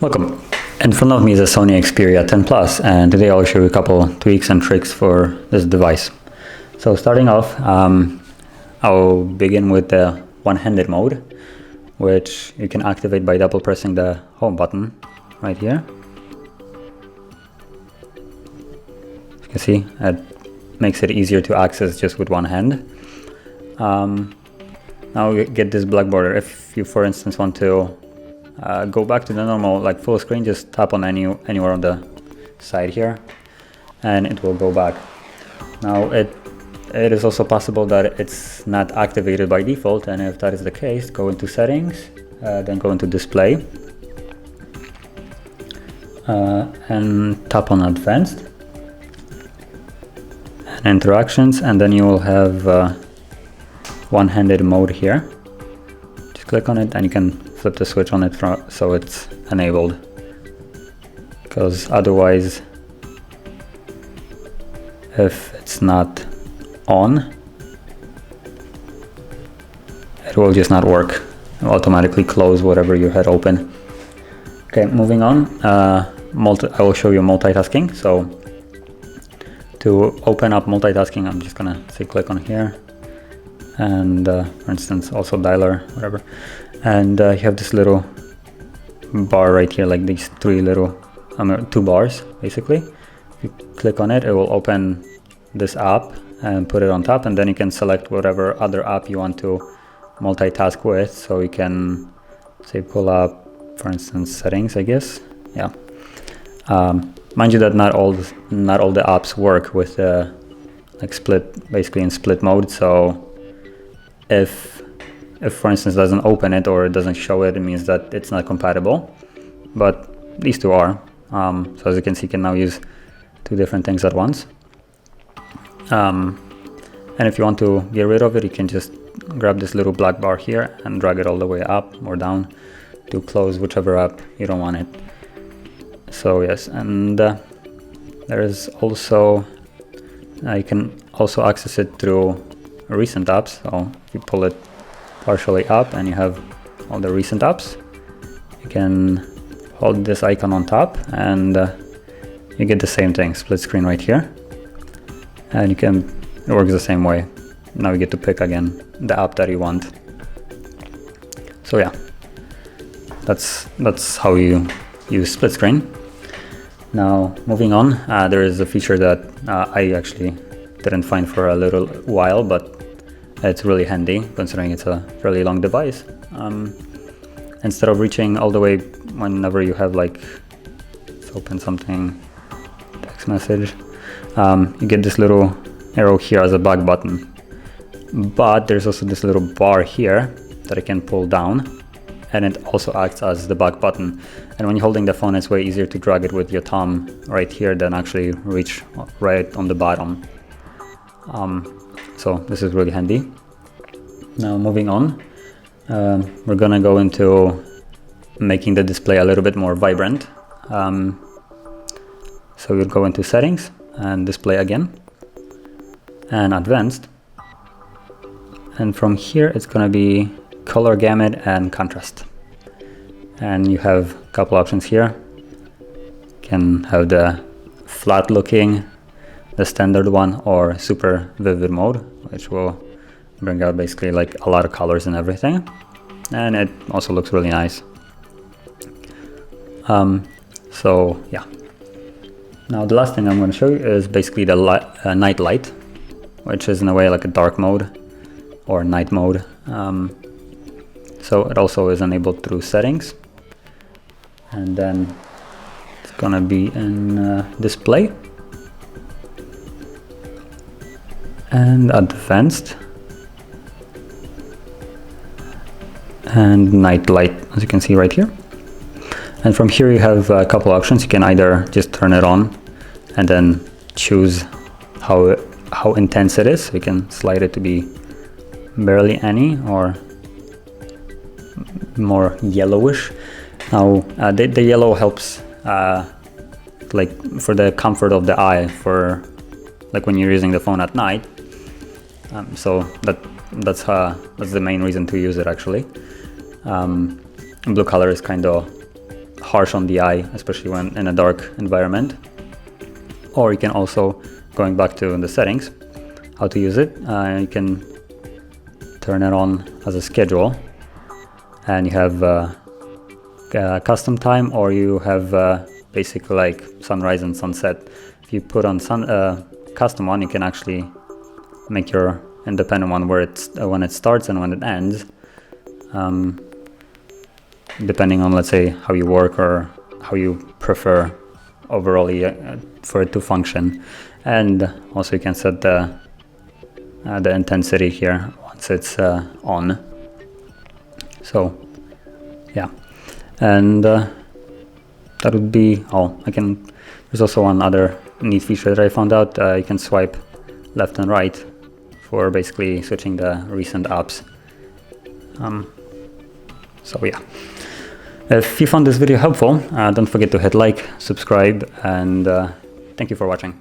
Welcome. In front of me is a SONY Xperia 10 Plus, and today I'll show you a couple tweaks and tricks for this device. So starting off, I'll begin with the one-handed mode, which you can activate by double pressing the home button right here. As you can see, it makes it easier to access just with one hand. Now you get this black border. If you, for instance, want to go back to the normal like full screen, just tap on anywhere on the side here and it will go back. Now it is also possible that it's not activated by default, and if that is the case, go into settings, then go into display and tap on advanced and interactions, and then you will have one-handed mode here. Just click on it and you can flip the switch on it so it's enabled, because otherwise if it's not on it will just not work. It will automatically close whatever you had open. Okay, moving on, I will show you multitasking. So to open up multitasking, I'm just gonna say click on here and for instance also dialer, whatever, and you have this little bar right here, like these three little two bars basically. If you click on it, it will open this app and put it on top, and then you can select whatever other app you want to multitask with. So you can say pull up, for instance, settings, I guess. Yeah. Mind you that not all the apps work with like split, basically in split mode. So if for instance doesn't open it or it doesn't show it, it means that it's not compatible. But these two are. So as you can see, you can now use two different things at once. And if you want to get rid of it, you can just grab this little black bar here and drag it all the way up or down to close whichever app you don't want it. So yes, and there is also you can also access it through recent apps. So if you pull it partially up and you have all the recent apps, you can hold this icon on top and you get the same thing, split screen right here, and it works the same way. Now you get to pick again the app that you want. So yeah, that's how you use split screen. Now moving on, there is a feature that I actually didn't find for a little while, but it's really handy considering it's a fairly long device. Instead of reaching all the way whenever you have, like, let's open something, text message, you get this little arrow here as a back button, but there's also this little bar here that I can pull down, and it also acts as the back button. And when you're holding the phone, it's way easier to drag it with your thumb right here than actually reach right on the bottom. So this is really handy. Now moving on, we're gonna go into making the display a little bit more vibrant. So we'll go into settings and display again and advanced, and from here it's gonna be color, gamut, and contrast. And you have a couple options here. You can have the flat looking, the standard one, or super vivid mode, which will bring out basically like a lot of colors and everything, and it also looks really nice. So yeah, now the last thing I'm going to show you is basically the night light, which is in a way like a dark mode or night mode. So it also is enabled through settings, and then it's gonna be in display and advanced and night light, as you can see right here. And from here you have a couple options. You can either just turn it on and then choose how intense it is. So you can slide it to be barely any or more yellowish. Now the yellow helps like for the comfort of the eye, for like when you're using the phone at night. So that's the main reason to use it actually. Blue color is kind of harsh on the eye, especially when in a dark environment. Or you can also, going back to the settings, how to use it, you can turn it on as a schedule, and you have custom time, or you have basically like sunrise and sunset. If you put on custom one, you can actually make your independent one where it's when it starts and when it ends, depending on, let's say, how you work or how you prefer overall for it to function. And also you can set the intensity here once it's on. So yeah, and that would be all. There's also one other neat feature that I found out. You can swipe left and right for basically switching the recent apps. So yeah, if you found this video helpful, don't forget to hit like, subscribe, and thank you for watching.